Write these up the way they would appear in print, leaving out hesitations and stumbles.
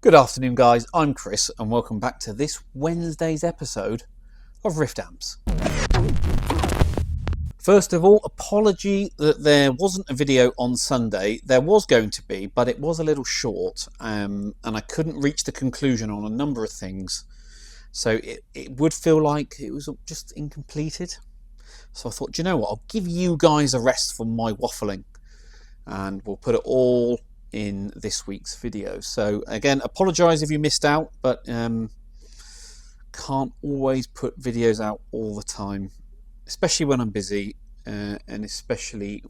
Good afternoon guys, I'm Chris and welcome back to this Wednesday's episode of Rift Amps. First of all, apology that there wasn't a video on Sunday. There was going to be, but it was a little short and I couldn't reach the conclusion on a number of things. So it would feel like it was just incompleted. So I thought, do you know what, I'll give you guys a rest from my waffling and we'll put it all in this week's video. So again, apologise if you missed out, but can't always put videos out all the time, especially when I'm busy, and especially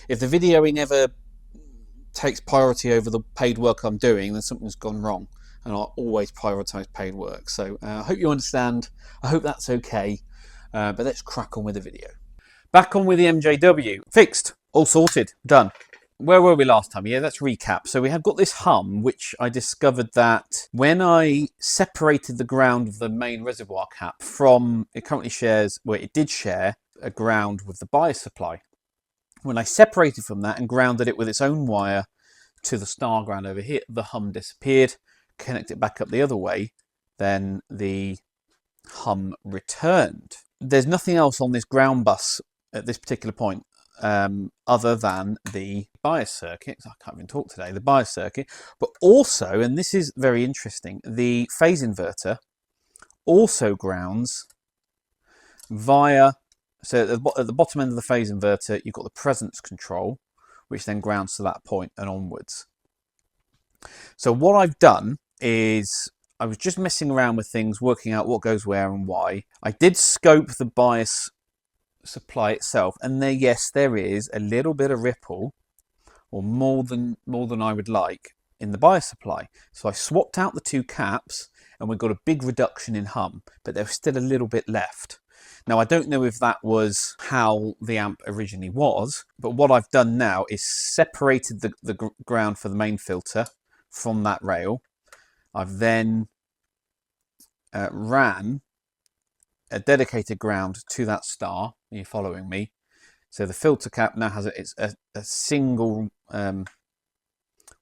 if the videoing ever takes priority over the paid work I'm doing, then something's gone wrong, and I'll always prioritise paid work. So I hope you understand. I hope that's okay, but let's crack on with the video. Back on with the MJW. Fixed, all sorted, done. Where were we last time? Yeah, let's recap. So we have got this hum, which I discovered that when I separated the ground of the main reservoir cap from, it currently shares, well, it did share a ground with the bias supply. When I separated from that and grounded it with its own wire to the star ground over here, the hum disappeared. Connect it back up the other way, then the hum returned. There's nothing else on this ground bus at this particular point. Other than the bias circuit, I can't even talk today, the bias circuit, but also, and this is very interesting, the phase inverter also grounds via, so at the bottom end of the phase inverter, you've got the presence control, which then grounds to that point and onwards. So what I've done is, I was just messing around with things, working out what goes where and why. I did scope the bias supply itself, and there is a little bit of ripple, or more than I would like, in the bias supply. So I swapped out the two caps and we got a big reduction in hum, but there was still a little bit left. Now I don't know if that was how the amp originally was, but what I've done now is separated the ground for the main filter from that rail. I've then ran a dedicated ground to that star. Are you following me? So the filter cap now has a single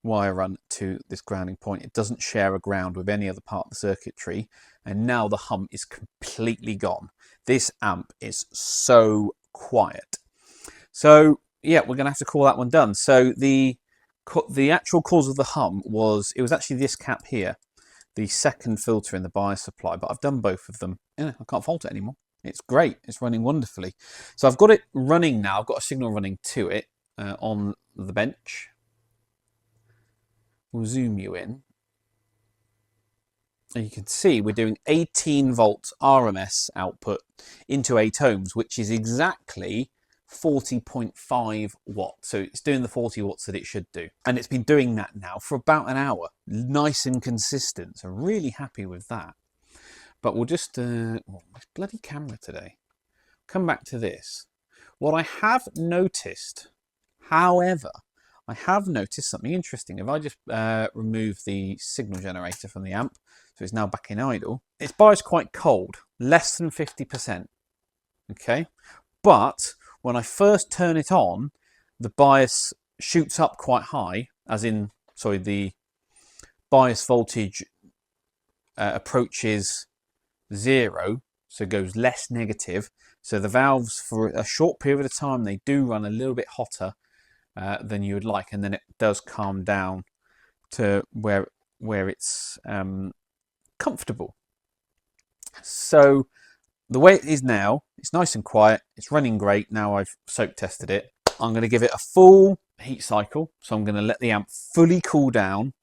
wire run to this grounding point. It doesn't share a ground with any other part of the circuitry, and now the hum is completely gone. This amp is so quiet. So yeah, we're gonna have to call that one done. So the actual cause of the hum was actually this cap here, the second filter in the bias supply, but I've done both of them. I can't fault it anymore. It's great. It's running wonderfully. So I've got it running now. I've got a signal running to it on the bench. We'll zoom you in. And you can see we're doing 18 volts RMS output into 8 ohms, which is exactly 40.5 watts. So it's doing the 40 watts that it should do. And it's been doing that now for about an hour. Nice and consistent. So really happy with that. But we'll just, oh, my bloody camera today. Come back to this. What I have noticed, however, I have noticed something interesting. If I just remove the signal generator from the amp, so it's now back in idle, its bias quite cold, less than 50%. Okay, but when I first turn it on, the bias shoots up quite high, as in, sorry, the bias voltage approaches 0, so goes less negative. So the valves, for a short period of time, they do run a little bit hotter than you would like, and then it does calm down to where it's comfortable. So the way it is now, it's nice and quiet. It's running great. Now I've soak tested it. I'm going to give it a full heat cycle. So I'm going to let the amp fully cool down,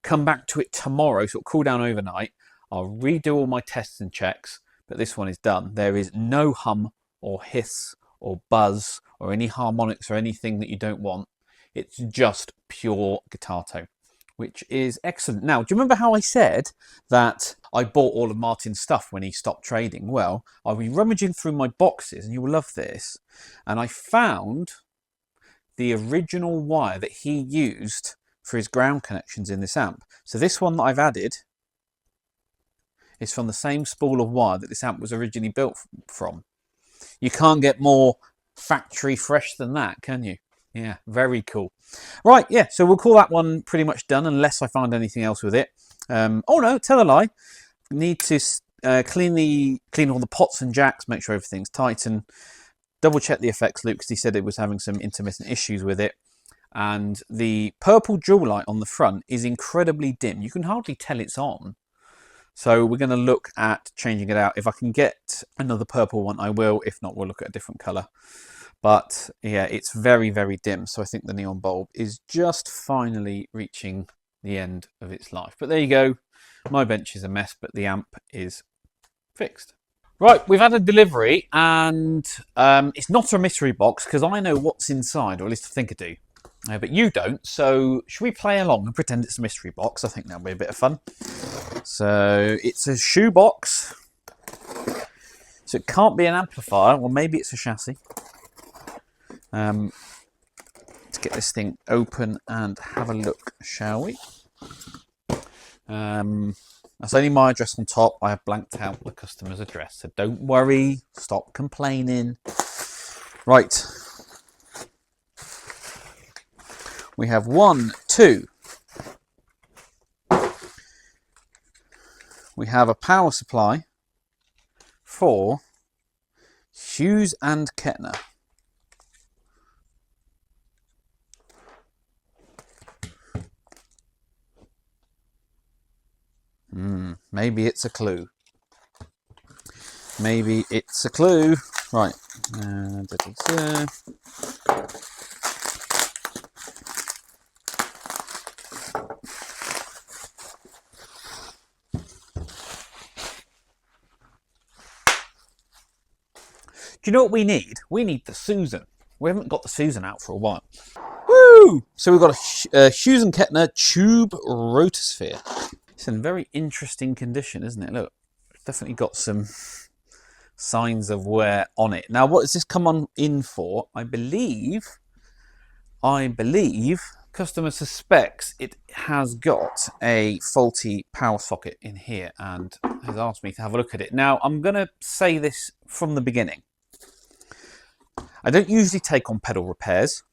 come back to it tomorrow, so it'll cool down overnight. I'll redo all my tests and checks, but this one is done. There is no hum or hiss or buzz or any harmonics or anything that you don't want. It's just pure guitar tone, which is excellent. Now, do you remember how I said that I bought all of Martin's stuff when he stopped trading? Well, I'll be rummaging through my boxes, and you will love this, and I found the original wire that he used for his ground connections in this amp. So this one that I've added is from the same spool of wire that this amp was originally built from. You can't get more factory fresh than that, can you? Yeah, very cool. Right, yeah, so we'll call that one pretty much done unless I find anything else with it. Oh no, tell a lie. Need to clean all the pots and jacks, make sure everything's tight, and double check the effects loop because he said it was having some intermittent issues with it. And the purple jewel light on the front is incredibly dim. You can hardly tell it's on. So we're going to look at changing it out. If I can get another purple one, I will. If not, we'll look at a different colour. But yeah, it's very, very dim. So I think the neon bulb is just finally reaching the end of its life. But there you go. My bench is a mess, but the amp is fixed. Right, we've had a delivery, and it's not a mystery box because I know what's inside, or at least I think I do. But you don't, so should we play along and pretend it's a mystery box? I think that'll be a bit of fun. So it's a shoe box. So it can't be an amplifier. Well, maybe it's a chassis. Let's get this thing open and have a look, shall we? That's only my address on top. I have blanked out the customer's address, so don't worry. Stop complaining. Right. We have 1, 2. We have a power supply for Hughes and Kettner. Maybe it's a clue. Maybe it's a clue. Right. Do you know what we need? We need the Susan. We haven't got the Susan out for a while. Woo! So we've got a Hughes and Kettner tube rotosphere. It's in very interesting condition, isn't it? Look, it's definitely got some signs of wear on it. Now, what does this come on in for? I believe customer suspects it has got a faulty power socket in here and has asked me to have a look at it. Now, I'm going to say this from the beginning. I don't usually take on pedal repairs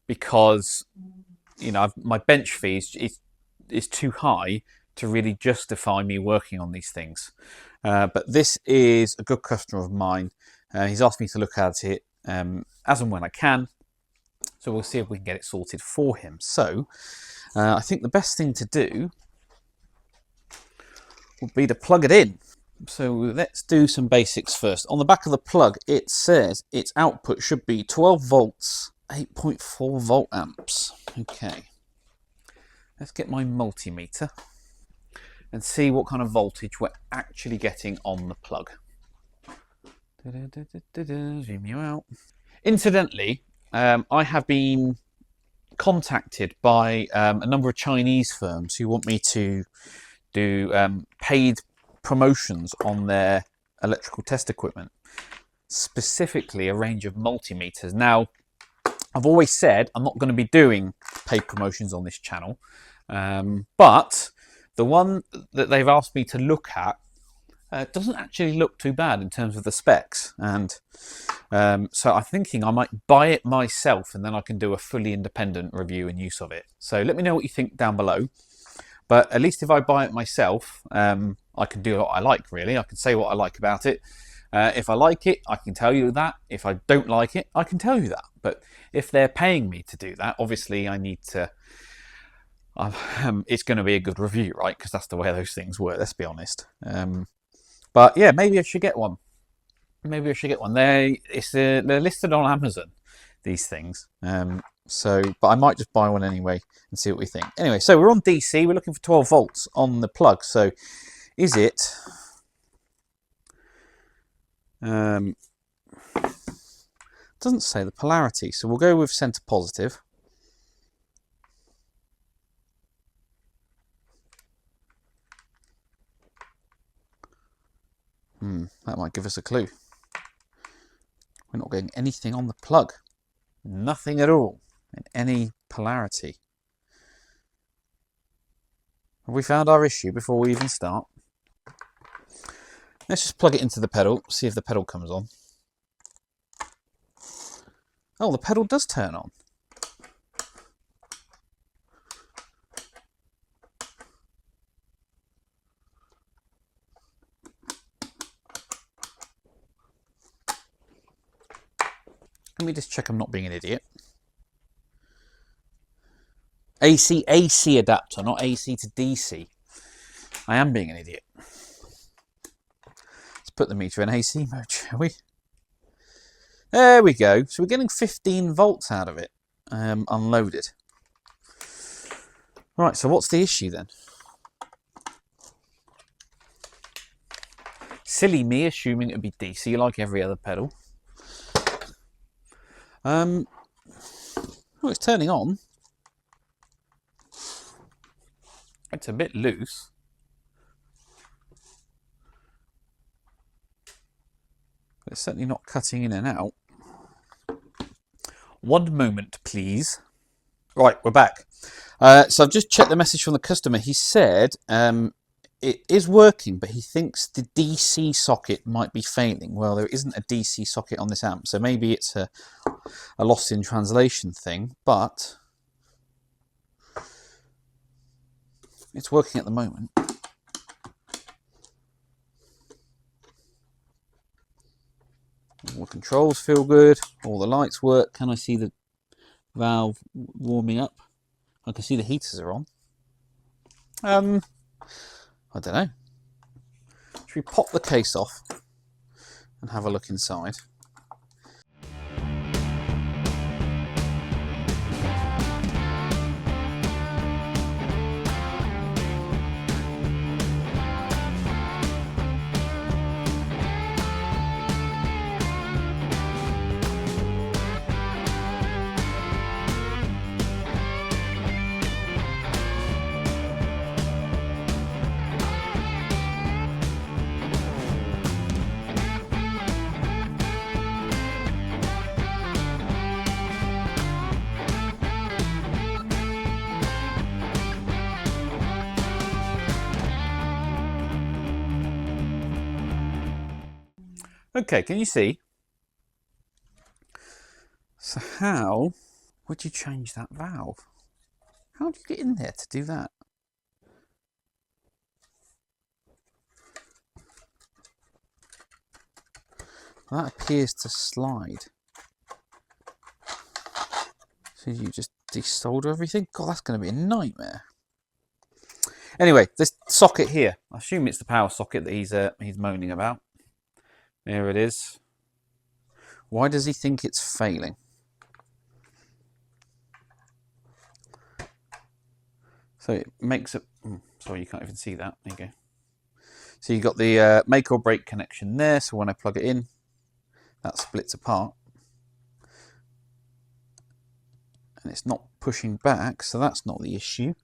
because, you know, my bench fee is too high to really justify me working on these things. But this is a good customer of mine. He's asked me to look at it as and when I can. So we'll see if we can get it sorted for him. So I think the best thing to do would be to plug it in. So let's do some basics first. On the back of the plug, it says its output should be 12 volts, 8.4 volt amps. Okay. Let's get my multimeter and see what kind of voltage we're actually getting on the plug. Zoom you out. Incidentally, I have been contacted by a number of Chinese firms who want me to do paid promotions on their electrical test equipment, specifically a range of multimeters. Now, I've always said I'm not going to be doing paid promotions on this channel, but the one that they've asked me to look at doesn't actually look too bad in terms of the specs, and so I'm thinking I might buy it myself and then I can do a fully independent review and use of it. So let me know what you think down below. But at least if I buy it myself, I can do what I like, really. I can say what I like about it. If I like it, I can tell you that. If I don't like it, I can tell you that. But if they're paying me to do that, obviously I need to... it's going to be a good review, right? Because that's the way those things work, let's be honest. But yeah, maybe I should get one. Maybe I should get one. They're listed on Amazon, these things. But I might just buy one anyway and see what we think. Anyway, so we're on DC. We're looking for 12 volts on the plug. So is it... doesn't say the polarity. So we'll go with center positive. That might give us a clue. We're not getting anything on the plug. Nothing at all in any polarity. Have we found our issue before we even start? Let's just plug it into the pedal, see if the pedal comes on. Oh, the pedal does turn on. Let me just check I'm not being an idiot. AC adapter, not AC to DC. I am being an idiot. Let's put the meter in AC mode, shall we? There we go. So we're getting 15 volts out of it, unloaded. Right, so what's the issue then? Silly me assuming it would be DC like every other pedal. Oh, it's turning on. It's a bit loose. But it's certainly not cutting in and out. One moment, please. Right, we're back. So I've just checked the message from the customer. He said it is working, but he thinks the DC socket might be failing. Well, there isn't a DC socket on this amp, so maybe it's a lost in translation thing, but it's working at the moment. All the controls feel good, all the lights work. Can I see the valve warming up? I can see the heaters are on. I don't know. Should we pop the case off and have a look inside? Okay, can you see? So how would you change that valve? How do you get in there to do that? Well, that appears to slide. So you just desolder everything? God, that's going to be a nightmare. Anyway, this socket here, I assume it's the power socket that he's moaning about. There it is. Why does he think it's failing? So it makes it... sorry, you can't even see that. There you go. So you've got the make or break connection there. So when I plug it in, that splits apart. And it's not pushing back, so that's not the issue.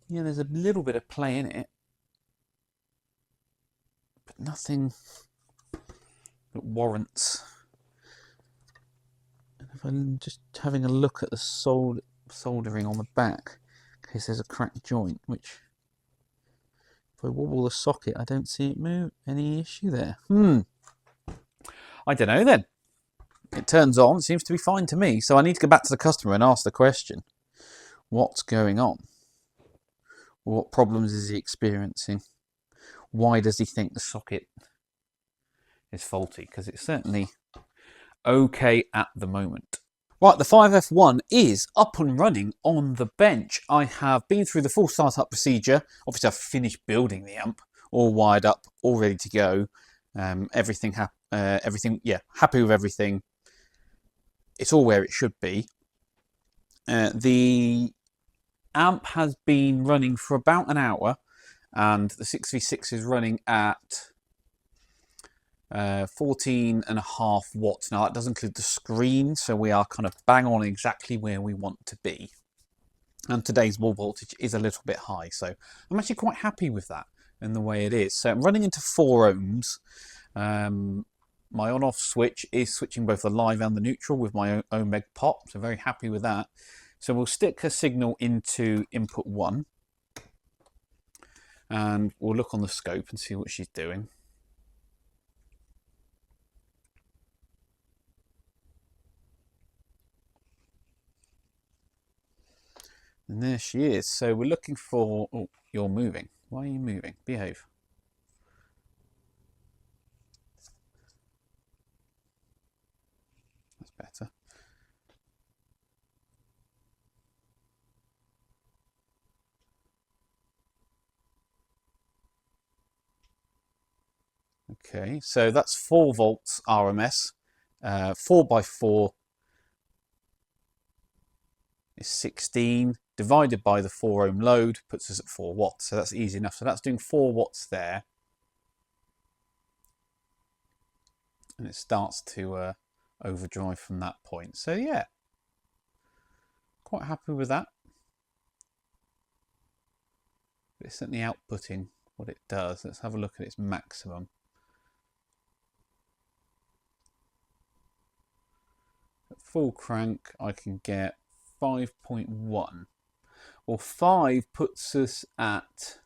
Yeah, there's a little bit of play in it. But nothing that warrants. And if I'm just having a look at the soldering on the back, in case there's a cracked joint, which if I wobble the socket, I don't see it move. Any issue there? I don't know then. It turns on, it seems to be fine to me. So I need to go back to the customer and ask the question, what's going on? What problems is he experiencing? Why does he think the socket is faulty? Because it's certainly okay at the moment. Right, the 5F1 is up and running on the bench. I have been through the full startup procedure. Obviously, I've finished building the amp, all wired up, all ready to go. Everything, happy with everything. It's all where it should be. The amp has been running for about an hour, and the 6v6 is running at 14.5 watts. Now that does include the screen, so we are kind of bang on exactly where we want to be. And today's wall voltage is a little bit high, so I'm actually quite happy with that and the way it is. So I'm running into 4 ohms. My on-off switch is switching both the live and the neutral with my ohmeg pop, so very happy with that. So we'll stick a signal into input 1, and we'll look on the scope and see what she's doing. And there she is. So we're looking for... Oh, you're moving. Why are you moving? Behave. That's better. Okay, so that's 4 volts RMS. 4 by 4 is 16, divided by the 4 ohm load puts us at 4 watts. So that's easy enough. So that's doing 4 watts there. And it starts to overdrive from that point. So yeah, quite happy with that. But it's certainly outputting what it does. Let's have a look at its maximum. At full crank, I can get 5.1. Well, 5 puts us at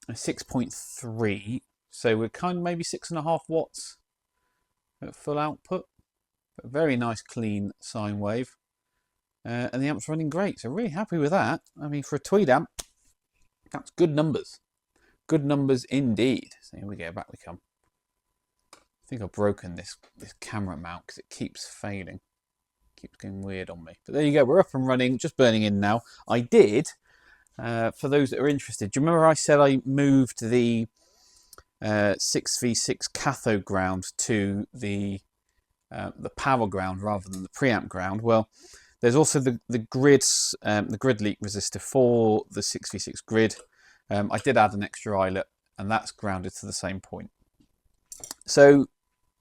6.3. So we're kind of maybe 6.5 watts at full output. A very nice clean sine wave. And the amp's running great. So really happy with that. I mean, for a tweed amp, that's good numbers. Good numbers indeed. So here we go, back we come. I think I've broken this camera mount because it keeps failing. It keeps going weird on me. But there you go, we're up and running, just burning in now. I did, for those that are interested, do you remember I said I moved the 6v6 cathode ground to the power ground rather than the preamp ground? Well, there's also the grid leak resistor for the 6v6 grid. I did add an extra eyelet, and that's grounded to the same point. So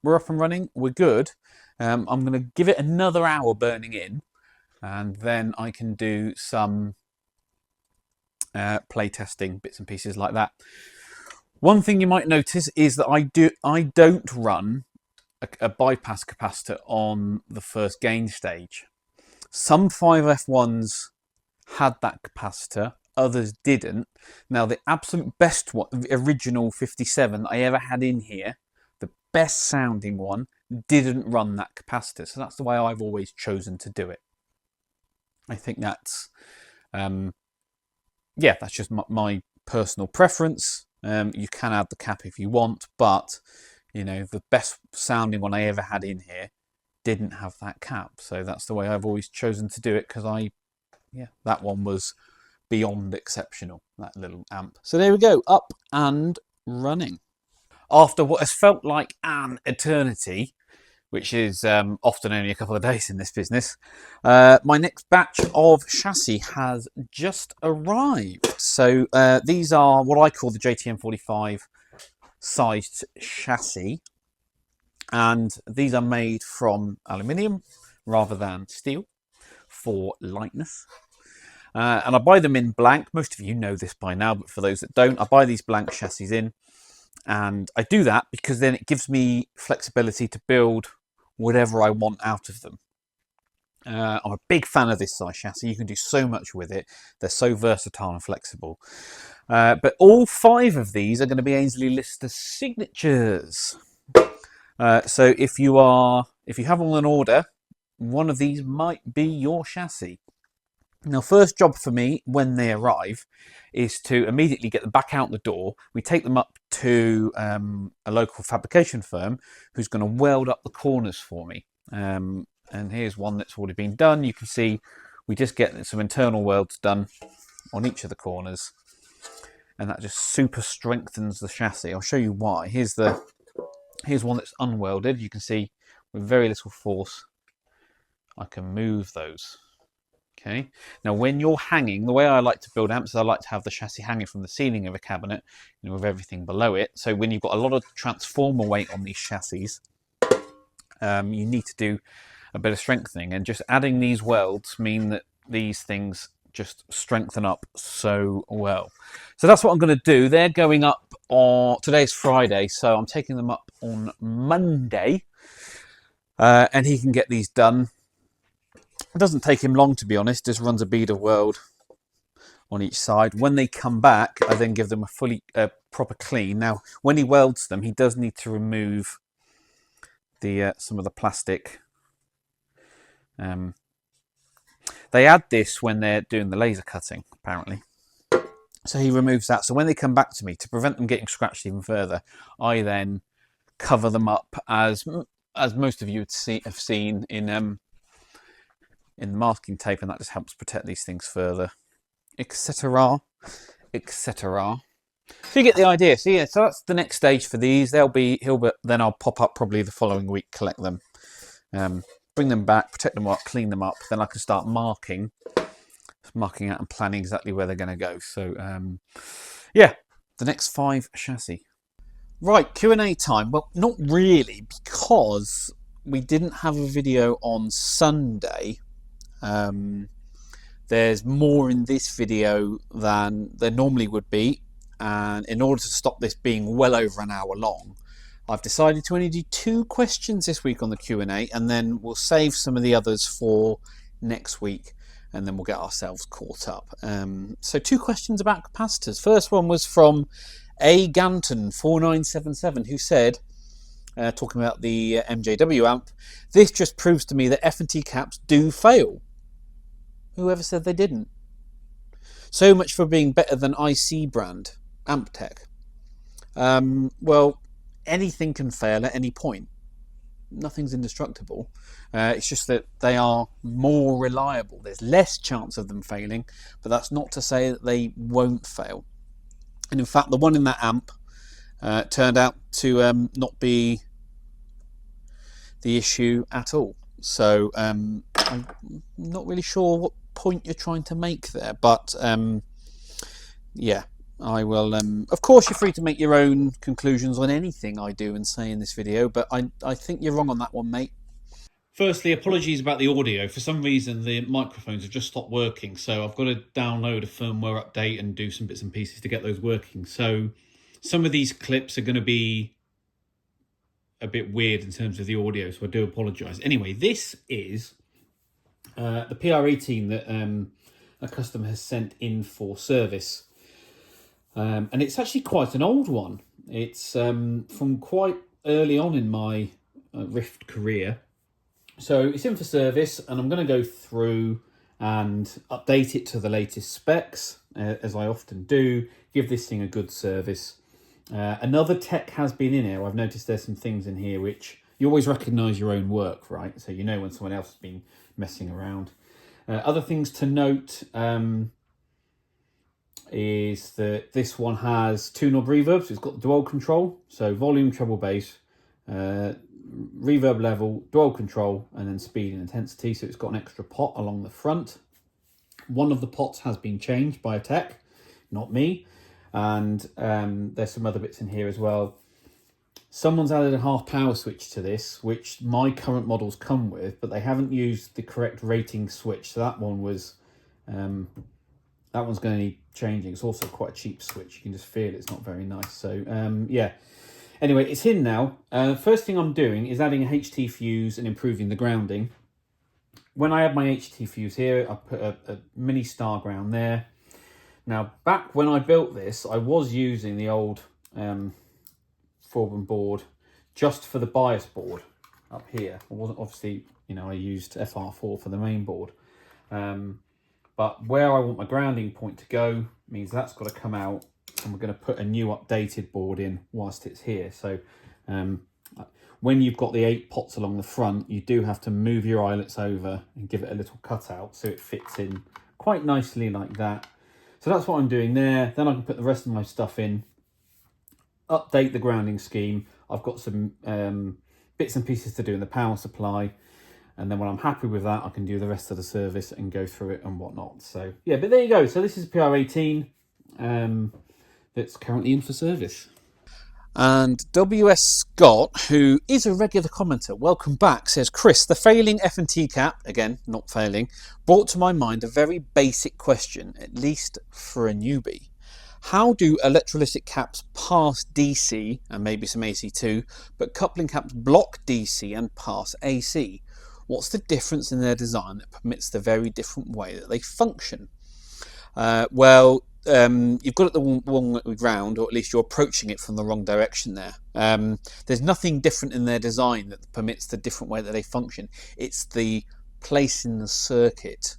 we're up and running, we're good. I'm going to give it another hour burning in, and then I can do some play testing, bits and pieces like that. One thing you might notice is that I don't run a bypass capacitor on the first gain stage. Some 5F1s had that capacitor, others didn't. Now the absolute best one, the original 57 I ever had in here, the best sounding one, didn't run that capacitor. So that's the way I've always chosen to do it. I think that's, yeah, that's just my personal preference. You can add the cap if you want, but you know, the best sounding one I ever had in here didn't have that cap. So that's the way I've always chosen to do it, because that one was beyond exceptional, that little amp. So there we go, up and running. After what has felt like an eternity, which is often only a couple of days in this business, my next batch of chassis has just arrived. So these are what I call the JTM45 sized chassis, and these are made from aluminium rather than steel for lightness. And I buy them in blank. Most of you know this by now, but for those that don't, I buy these blank chassis in, and I do that because then it gives me flexibility to build whatever I want out of them. I'm a big fan of this size chassis. You can do so much with it. They're so versatile and flexible. But all 5 of these are going to be Ainsley Lister signatures. So if you have them on order, one of these might be your chassis. Now, first job for me when they arrive is to immediately get them back out the door. We take them up to a local fabrication firm who's going to weld up the corners for me. And here's one that's already been done. You can see we just get some internal welds done on each of the corners, and that just super strengthens the chassis. I'll show you why. Here's one that's unwelded. You can see with very little force I can move those. Okay. Now, when you're hanging, the way I like to build amps is I like to have the chassis hanging from the ceiling of a cabinet, you know, with everything below it. So when you've got a lot of transformer weight on these chassis, you need to do a bit of strengthening, and just adding these welds mean that these things just strengthen up so well. So that's what I'm going to do. They're going up on, today's Friday, so I'm taking them up on Monday, and he can get these done. It doesn't take him long, to be honest. Just runs a bead of weld on each side. When they come back, I then give them a fully proper clean. Now, when he welds them, he does need to remove the some of the plastic They add this when they're doing the laser cutting, apparently. So he removes that. So when they come back to me, to prevent them getting scratched even further, I then cover them up as most of you have seen in the masking tape, and that just helps protect these things further, etc., etc. So you get the idea. So yeah, so that's the next stage for these. Then I'll pop up probably the following week, collect them, bring them back, protect them up, clean them up. Then I can start marking out and planning exactly where they're going to go. So yeah, the next 5 chassis. Right, Q&A time. Well, not really, because we didn't have a video on Sunday. There's more in this video than there normally would be, and in order to stop this being well over an hour long, I've decided to only do 2 questions this week on the Q&A, and then we'll save some of the others for next week, and then we'll get ourselves caught up. So 2 questions about capacitors. First one was from A. Ganton 4977, who said, talking about the MJW amp, this just proves to me that F&T caps do fail. Whoever said they didn't? So much for being better than IC brand, amp tech. Well, anything can fail at any point. Nothing's indestructible. It's just that they are more reliable. There's less chance of them failing, but that's not to say that they won't fail. And in fact, the one in that amp turned out to not be the issue at all. So I'm not really sure what point you're trying to make there, but yeah, I will. Of course, you're free to make your own conclusions on anything I do and say in this video, but I think you're wrong on that one, mate. Firstly, apologies about the audio. For some reason, the microphones have just stopped working, so I've got to download a firmware update and do some bits and pieces to get those working. So some of these clips are going to be a bit weird in terms of the audio, so I do apologise. Anyway, this is the PR18 that a customer has sent in for service. And it's actually quite an old one. It's from quite early on in my Rift career. So it's in for service, and I'm going to go through and update it to the latest specs, as I often do, give this thing a good service. Another tech has been in here. I've noticed there's some things in here which you always recognise your own work, right? So you know when someone else has been messing around. Other things to note is that this one has 2 knob reverbs. It's got dual control, so volume, treble, bass, reverb level, dual control, and then speed and intensity. So it's got an extra pot along the front. One of the pots has been changed by a tech, not me. And there's some other bits in here as well. Someone's added a half power switch to this, which my current models come with, but they haven't used the correct rating switch. So that one was, that one's going to need changing. It's also quite a cheap switch. You can just feel it's not very nice. So yeah. Anyway, it's in now. First thing I'm doing is adding a HT fuse and improving the grounding. When I add my HT fuse here, I put a mini star ground there. Now, back when I built this, I was using the old Forbin board just for the bias board up here. I wasn't, obviously, you know, I used FR4 for the main board. But where I want my grounding point to go means that's got to come out, and we're going to put a new updated board in whilst it's here. So when you've got the 8 pots along the front, you do have to move your eyelets over and give it a little cutout so it fits in quite nicely like that. So that's what I'm doing there. Then I can put the rest of my stuff in, update the grounding scheme. I've got some bits and pieces to do in the power supply. And then when I'm happy with that, I can do the rest of the service and go through it and whatnot. So yeah, but there you go. So this is PR18 that's currently in for service. And W.S. Scott, who is a regular commenter, welcome back, says, Chris, the failing F&T cap, again, not failing, brought to my mind a very basic question, at least for a newbie. How do electrolytic caps pass DC, and maybe some AC too, but coupling caps block DC and pass AC? What's the difference in their design that permits the very different way that they function? You've got it the wrong way round, or at least you're approaching it from the wrong direction there. There's nothing different in their design that permits the different way that they function. It's the place in the circuit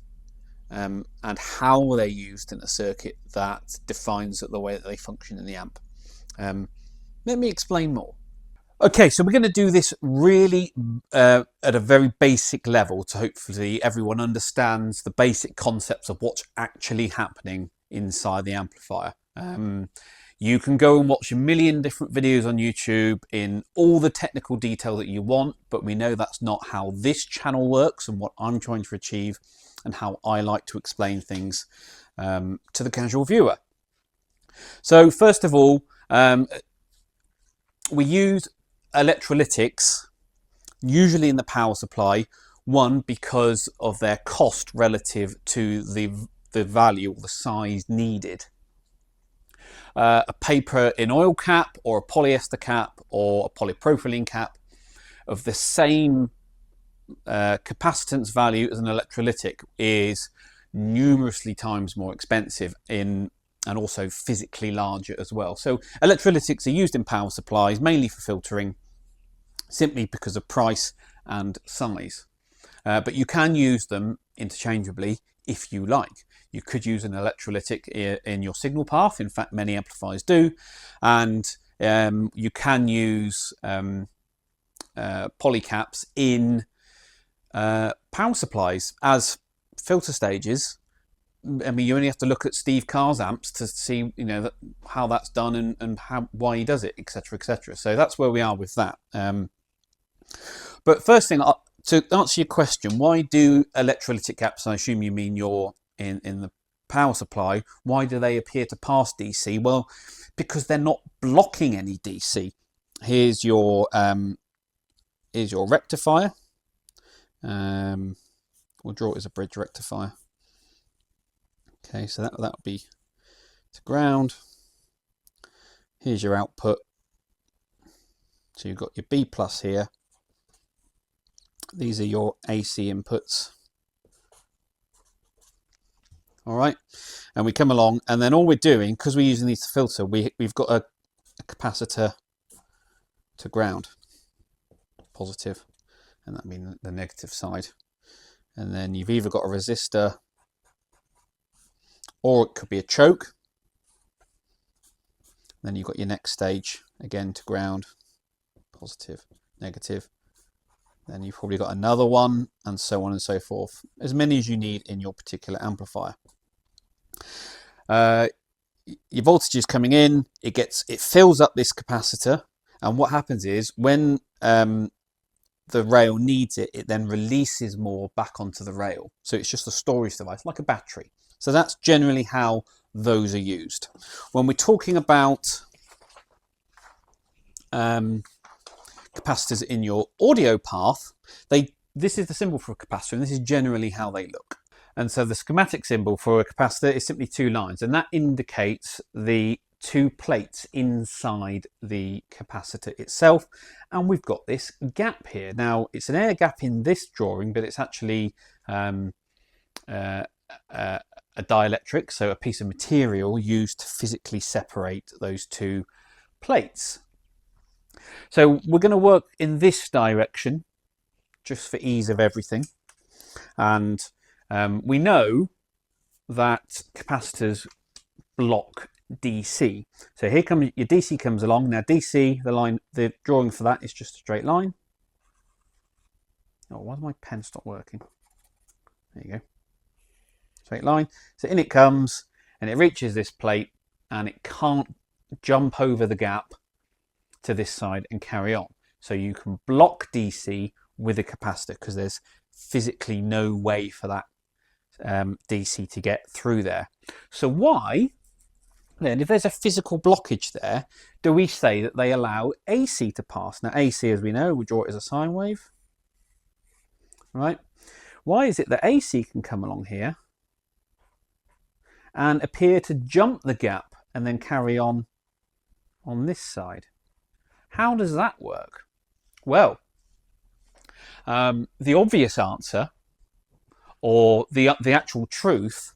and how they're used in a circuit that defines the way that they function in the amp. Let me explain more. Okay, so we're going to do this really at a very basic level to hopefully everyone understands the basic concepts of what's actually happening inside the amplifier. You can go and watch a million different videos on YouTube in all the technical detail that you want, but we know that's not how this channel works and what I'm trying to achieve and how I like to explain things to the casual viewer. So first of all, we use electrolytics usually in the power supply, one because of their cost relative to the value or the size needed. A paper in oil cap or a polyester cap or a polypropylene cap of the same capacitance value as an electrolytic is numerously times more expensive and also physically larger as well. So electrolytics are used in power supplies mainly for filtering, simply because of price and size. But you can use them interchangeably if you like. You could use an electrolytic in your signal path. In fact, many amplifiers do. And you can use polycaps in power supplies as filter stages. I mean, you only have to look at Steve Carr's amps to see, you know, how that's done and why he does it, etc., etc. So that's where we are with that. But first thing, to answer your question, why do electrolytic caps, I assume you mean you're in the power supply, why do they appear to pass DC? Well, because they're not blocking any DC. Here's your rectifier. We'll draw it as a bridge rectifier. Okay, so that'll be to ground. Here's your output. So you've got your B plus here. These are your AC inputs. All right, and we come along, and then all we're doing, because we're using these to filter, we've got a capacitor to ground, positive, and that means the negative side. And then you've either got a resistor, or it could be a choke. Then you've got your next stage, again to ground, positive, negative. Then you've probably got another one, and so on and so forth. As many as you need in your particular amplifier. Your voltage is coming in, it fills up this capacitor, and what happens is when the rail needs it, it then releases more back onto the rail. So it's just a storage device, like a battery. So that's generally how those are used. When we're talking about capacitors in your audio path, this is the symbol for a capacitor, and this is generally how they look. And so the schematic symbol for a capacitor is simply two lines, and that indicates the two plates inside the capacitor itself. And we've got this gap here. Now, it's an air gap in this drawing, but it's actually a dielectric, so a piece of material used to physically separate those two plates. So we're going to work in this direction just for ease of everything. And we know that capacitors block DC. So here comes your DC comes along. Now DC, the drawing for that is just a straight line. Oh, why does my pen stop working? There you go. Straight line. So in it comes, and it reaches this plate, and it can't jump over the gap to this side and carry on. So you can block DC with a capacitor because there's physically no way for that DC to get through there. So why then, if there's a physical blockage there, do we say that they allow AC to pass? Now AC, as we know, we draw it as a sine wave, right? Why is it that AC can come along here and appear to jump the gap and then carry on this side? How does that work? Well, the obvious answer, or the actual truth,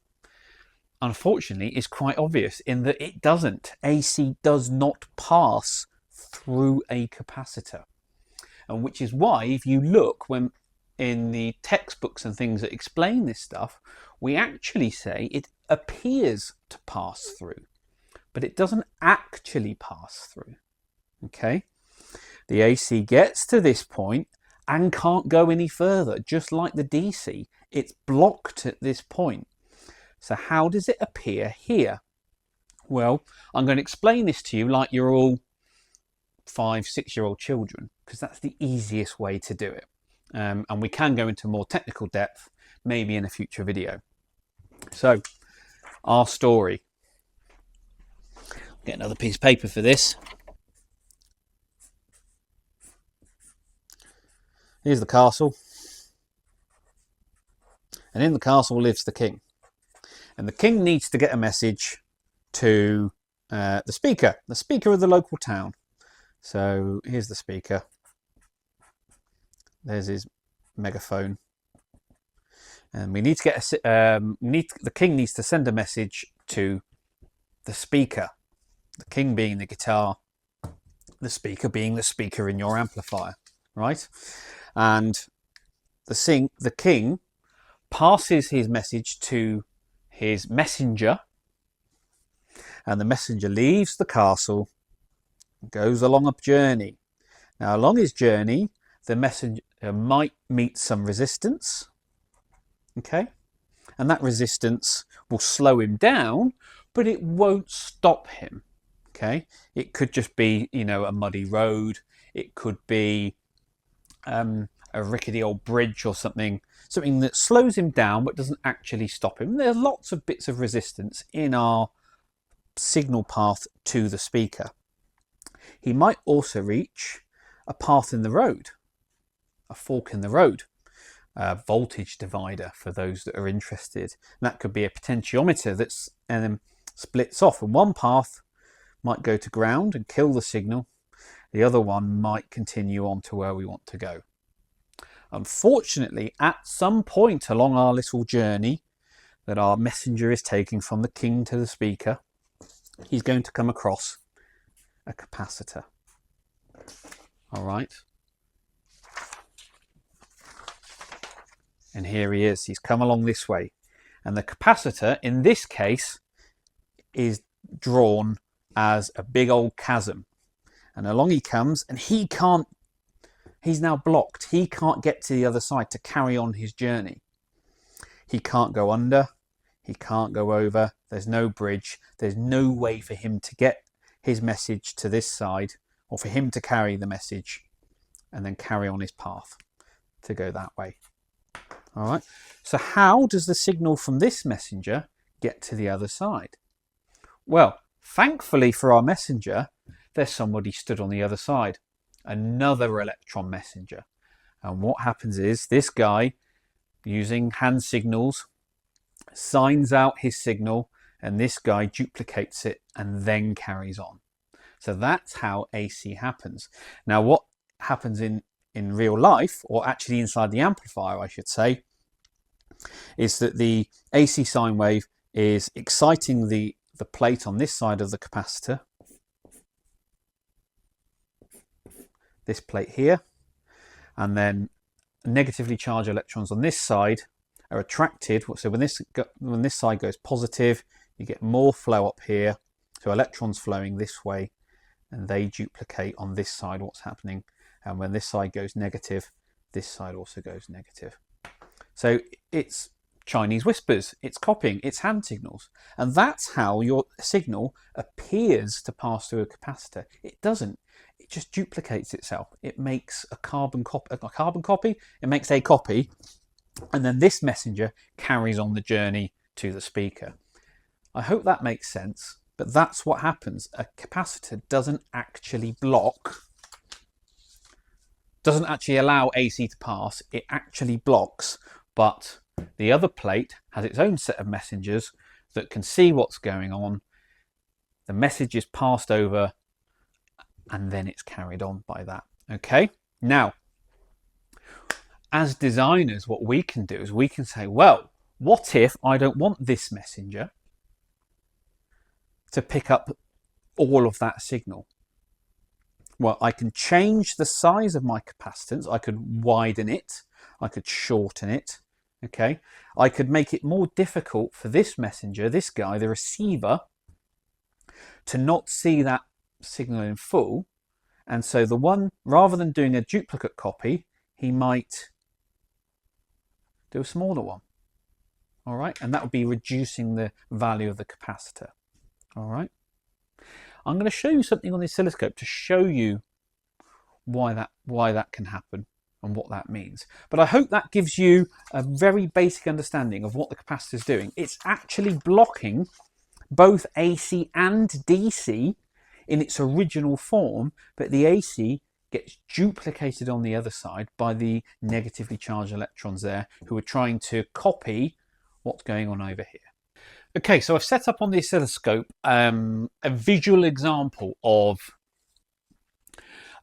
unfortunately, is quite obvious in that it doesn't. AC does not pass through a capacitor. And which is why, if you look, when in the textbooks and things that explain this stuff, we actually say it appears to pass through, but it doesn't actually pass through. Okay, the AC gets to this point and can't go any further, just like the DC. It's blocked at this point. So how does it appear here? Well, I'm going to explain this to you like you're all 5-6-year-old children, because that's the easiest way to do it. And we can go into more technical depth maybe in a future video. So our story. Get another piece of paper for this. Here's the castle. And in the castle lives the king. And the king needs to get a message to the speaker of the local town. So here's the speaker. There's his megaphone. And we need to get the king needs to send a message to the speaker. The king being the guitar, the speaker being the speaker in your amplifier, right? And the king passes his message to his messenger, and the messenger leaves the castle, goes along a journey. Now, along his journey, the messenger might meet some resistance, okay? And that resistance will slow him down, but it won't stop him, okay? It could just be, you know, a muddy road. It could be a rickety old bridge or something that slows him down but doesn't actually stop him. There are lots of bits of resistance in our signal path to the speaker. He might also reach a path in the road, a fork in the road, a voltage divider for those that are interested. And that could be a potentiometer that's splits off, and one path might go to ground and kill the signal. The other one might continue on to where we want to go. Unfortunately, at some point along our little journey that our messenger is taking from the king to the speaker, he's going to come across a capacitor. All right. And here he is. He's come along this way. And the capacitor, in this case, is drawn as a big old chasm. And along he comes, and he's now blocked. He can't get to the other side to carry on his journey. He can't go under. He can't go over. There's no bridge. There's no way for him to get his message to this side, or for him to carry the message and then carry on his path to go that way. All right. So how does the signal from this messenger get to the other side? Well, thankfully for our messenger, there's somebody stood on the other side. Another electron messenger. And what happens is this guy, using hand signals, signs out his signal, and this guy duplicates it and then carries on. So that's how AC happens. Now, what happens in real life, or actually inside the amplifier, I should say, is that the AC sine wave is exciting the plate on this side of the capacitor, this plate here, and then negatively charged electrons on this side are attracted. So when this side goes positive, you get more flow up here, so electrons flowing this way, and they duplicate on this side what's happening. And when this side goes negative, this side also goes negative. So it's Chinese whispers, it's copying, it's hand signals. And that's how your signal appears to pass through a capacitor. It doesn't. It just duplicates itself. It makes a carbon copy, it makes a copy, and then this messenger carries on the journey to the speaker. I hope that makes sense, but that's what happens. A capacitor doesn't actually block, doesn't actually allow AC to pass, it actually blocks, but the other plate has its own set of messengers that can see what's going on. The message is passed over, and then it's carried on by that. Okay, now, as designers, what we can do is we can say, well, what if I don't want this messenger to pick up all of that signal? Well, I can change the size of my capacitance. I could widen it, I could shorten it. Okay, I could make it more difficult for this messenger, this guy, the receiver, to not see that signal in full. And so the one, rather than doing a duplicate copy, he might do a smaller one. All right, and that would be reducing the value of the capacitor. All right, I'm going to show you something on the oscilloscope to show you why that can happen and what that means. But I hope that gives you a very basic understanding of what the capacitor is doing. It's actually blocking both AC and DC in its original form, but the AC gets duplicated on the other side by the negatively charged electrons there, who are trying to copy what's going on over here. Okay, so I've set up on the oscilloscope a visual example of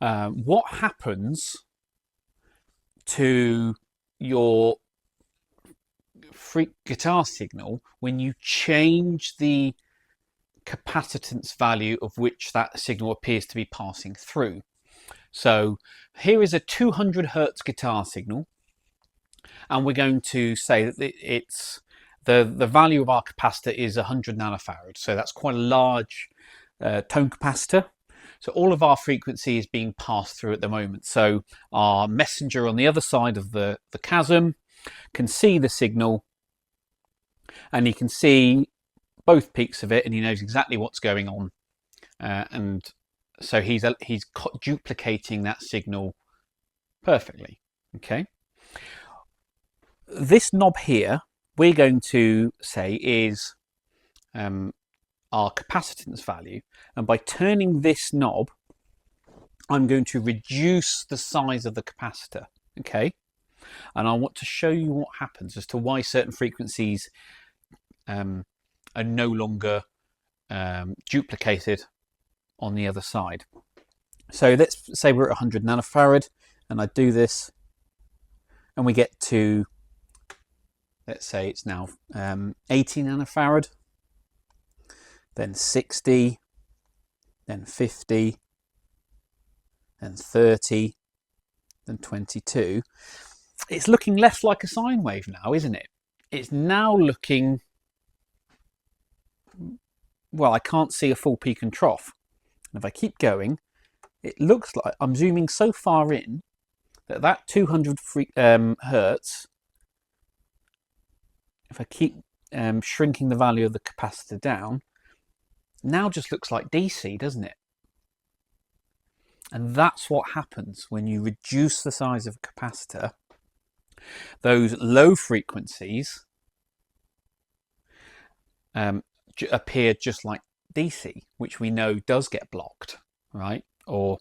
what happens to your guitar signal when you change the capacitance value of which that signal appears to be passing through. So here is a 200 Hertz guitar signal, and we're going to say that it's the value of our capacitor is 100 nanofarad. So that's quite a large tone capacitor. So all of our frequency is being passed through at the moment. So our messenger on the other side of the chasm can see the signal, and he can see both peaks of it, and he knows exactly what's going on. And so he's duplicating that signal perfectly. Okay. This knob here, we're going to say is our capacitance value, and by turning this knob I'm going to reduce the size of the capacitor. Okay, and I want to show you what happens as to why certain frequencies are no longer duplicated on the other side. So let's say we're at 100 nanofarad, and I do this, and we get to, let's say it's now 80 nanofarad, then 60, then 50, then 30, then 22. It's looking less like a sine wave now, isn't it? It's now looking, well, I can't see a full peak and trough. And if I keep going, it looks like I'm zooming so far in that 200 Hertz, if I keep shrinking the value of the capacitor down, now just looks like DC, doesn't it? And that's what happens when you reduce the size of a capacitor. Those low frequencies appear just like DC, which we know does get blocked, right? Or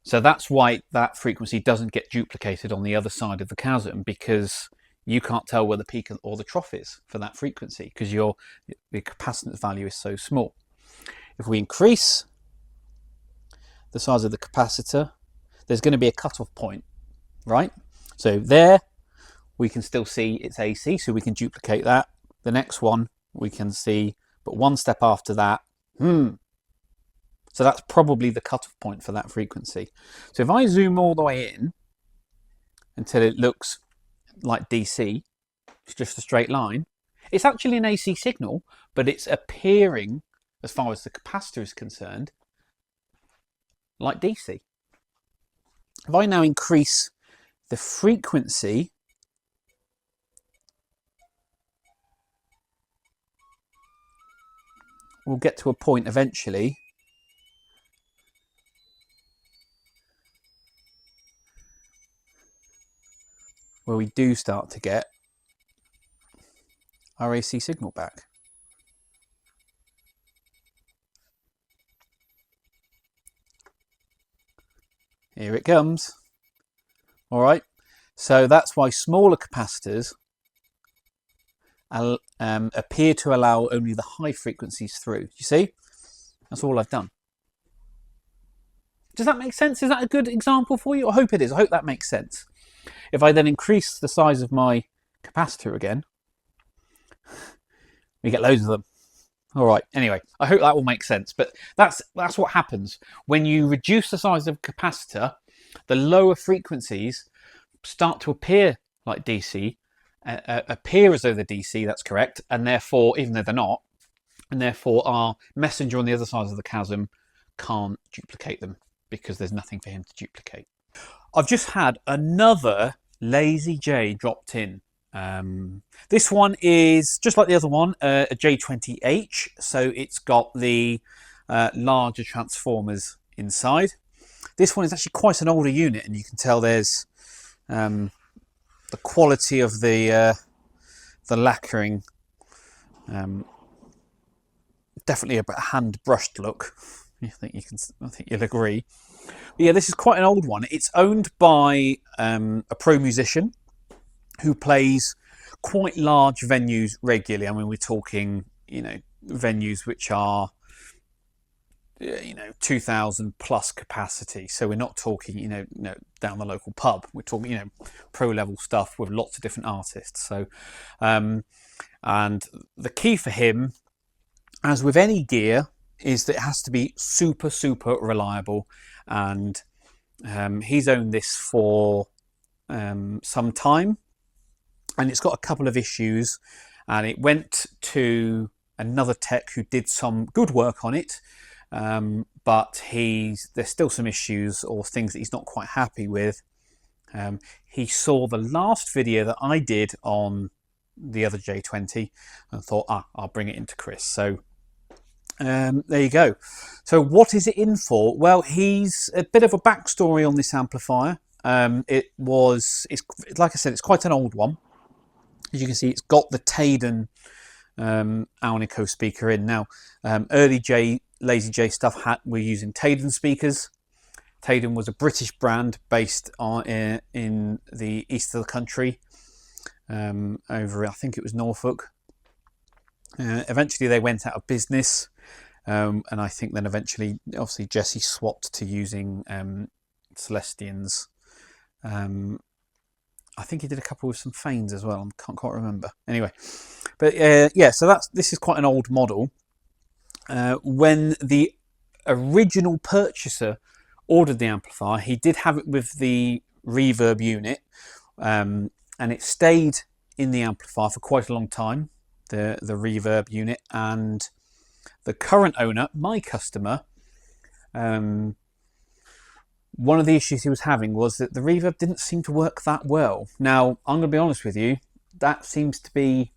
so that's why that frequency doesn't get duplicated on the other side of the chasm, because you can't tell where the peak or the trough is for that frequency, because the capacitance value is so small. If we increase the size of the capacitor, there's going to be a cutoff point, right? So there we can still see it's AC, so we can duplicate that. The next one we can see, but one step after that, so that's probably the cutoff point for that frequency. So if I zoom all the way in until it looks like DC, it's just a straight line, it's actually an AC signal, but it's appearing, as far as the capacitor is concerned, like DC. If I now increase the frequency, we'll get to a point eventually where we do start to get our AC signal back. Here it comes. All right, so that's why smaller capacitors appear to allow only the high frequencies through. You see, that's all I've done. Does that make sense? Is that a good example for you? I hope it is. I hope that makes sense. If I then increase the size of my capacitor again, we get loads of them. All right, anyway, I hope that will make sense. But that's what happens when you reduce the size of a capacitor. The lower frequencies start to appear like DC, appear as though they're DC, that's correct, and therefore, even though they're not, and therefore our messenger on the other side of the chasm can't duplicate them because there's nothing for him to duplicate. I've just had another Lazy J dropped in. This one is just like the other one, a J20H, so it's got the larger transformers inside. This one is actually quite an older unit, and you can tell there's the quality of the lacquering, definitely a hand brushed look. I think you'll agree. But yeah, this is quite an old one. It's owned by a pro musician who plays quite large venues regularly. I mean, we're talking, venues which are, 2,000 plus capacity. So we're not talking, down the local pub. We're talking, pro level stuff with lots of different artists. So, and the key for him, as with any gear, is that it has to be super, super reliable. And he's owned this for some time, and it's got a couple of issues, and it went to another tech who did some good work on it, but there's still some issues or things that he's not quite happy with. He saw the last video that I did on the other J20 and thought, I'll bring it into Chris. So there you go. So what is it in for? Well, he's a bit of a backstory on this amplifier. It's like I said, it's quite an old one. As you can see, it's got the Taden Alnico speaker in. Now, early Lazy J stuff we're using Taden speakers. Taden was a British brand based in the east of the country, over, I think it was Norfolk. Eventually they went out of business, and I think then eventually, obviously, Jesse swapped to using Celestians. I think he did a couple with some Fanes as well. I can't quite remember. Anyway, but yeah, so this is quite an old model. When the original purchaser ordered the amplifier, he did have it with the reverb unit, and it stayed in the amplifier for quite a long time, the reverb unit. And the current owner, my customer, one of the issues he was having was that the reverb didn't seem to work that well. Now, I'm going to be honest with you, that seems to be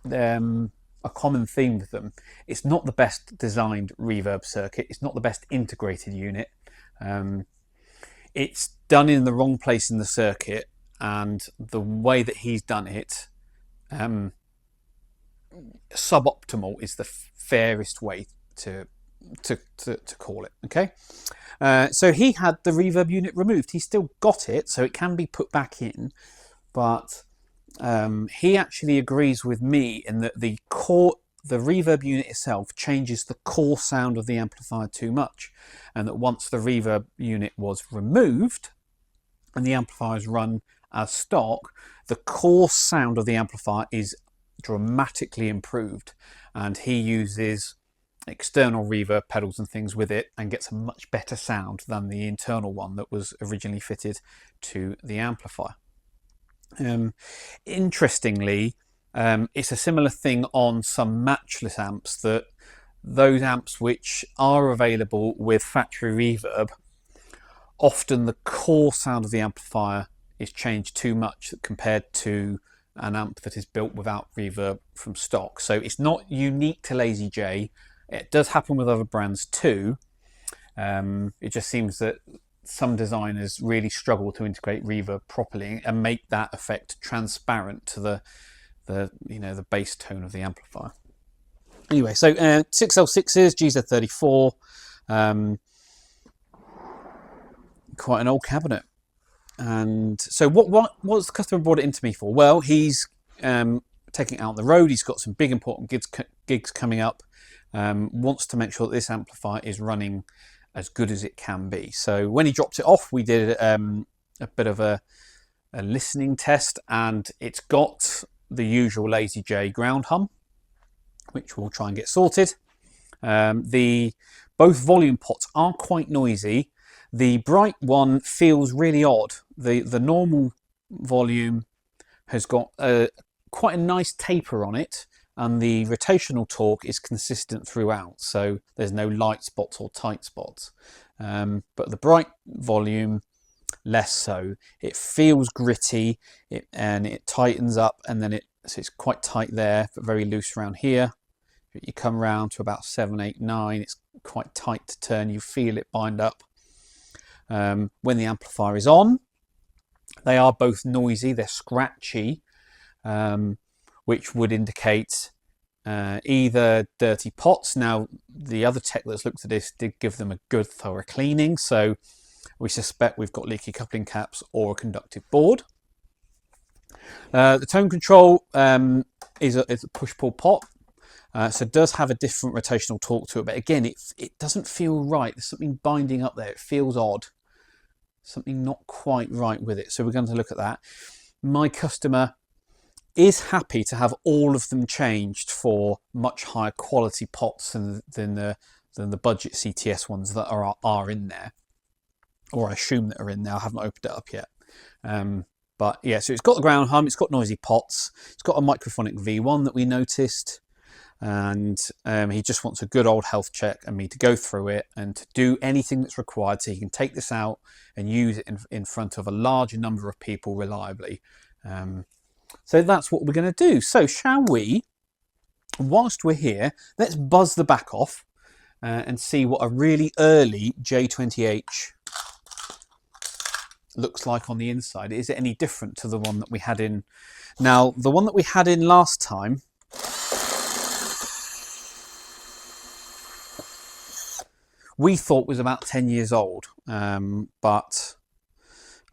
a common theme with them. It's not the best designed reverb circuit. It's not the best integrated unit. It's done in the wrong place in the circuit, and the way that he's done it, suboptimal is the fairest way to call it. Okay, so he had the reverb unit removed. He still got it, so it can be put back in, but he actually agrees with me in that the reverb unit itself changes the core sound of the amplifier too much, and that once the reverb unit was removed and the amplifier is run as stock, the core sound of the amplifier is dramatically improved, and he uses external reverb pedals and things with it and gets a much better sound than the internal one that was originally fitted to the amplifier. Interestingly, it's a similar thing on some matchless amps, that those amps which are available with factory reverb, often the core sound of the amplifier is changed too much compared to an amp that is built without reverb from stock. So it's not unique to Lazy J. It does happen with other brands too. It just seems that some designers really struggle to integrate reverb properly and make that effect transparent to the bass tone of the amplifier. Anyway, so 6L6s, GZ34, quite an old cabinet. And so what's the customer brought it into me for? Well, he's taking it out on the road. He's got some big important gigs coming up. Wants to make sure that this amplifier is running as good as it can be. So when he dropped it off, we did a bit of a listening test, and it's got the usual Lazy J ground hum, which we'll try and get sorted. Both volume pots are quite noisy. The bright one feels really odd. The normal volume has got quite a nice taper on it, and the rotational torque is consistent throughout, so there's no light spots or tight spots. But the bright volume, less so. It feels gritty, and it tightens up, and then so it's quite tight there, but very loose around here. You come round to about 7, 8, 9, it's quite tight to turn, you feel it bind up. When the amplifier is on, they are both noisy, they're scratchy, which would indicate either dirty pots. Now, the other tech that's looked at this did give them a good thorough cleaning, so we suspect we've got leaky coupling caps or a conductive board. The tone control is a push-pull pot, so it does have a different rotational torque to it, but again, it doesn't feel right. There's something binding up there. It feels odd. Something not quite right with it. So we're going to look at that. My customer is happy to have all of them changed for much higher quality pots than the budget CTS ones that are in there, or I assume that are in there. I haven't opened it up yet. But yeah, so it's got the ground hum, it's got noisy pots, it's got a microphonic V1 that we noticed, and he just wants a good old health check and me to go through it and to do anything that's required so he can take this out and use it in front of a larger number of people reliably. So that's what we're going to do. So shall we, whilst we're here, let's buzz the back off and see what a really early J20H looks like on the inside. Is it any different to the one that we had in? Now, the one that we had in last time we thought was about 10 years old, but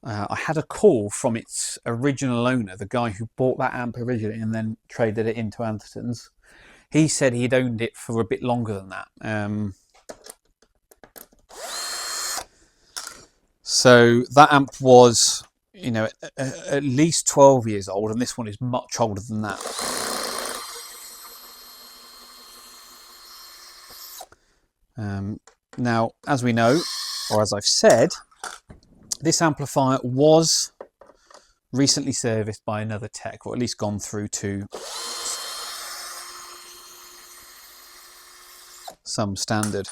I had a call from its original owner, the guy who bought that amp originally and then traded it into Anderton's. He said he'd owned it for a bit longer than that. So that amp was, you know, at least 12 years old, and this one is much older than that. Now, as we know, or as I've said, this amplifier was recently serviced by another tech, or at least gone through to some standard.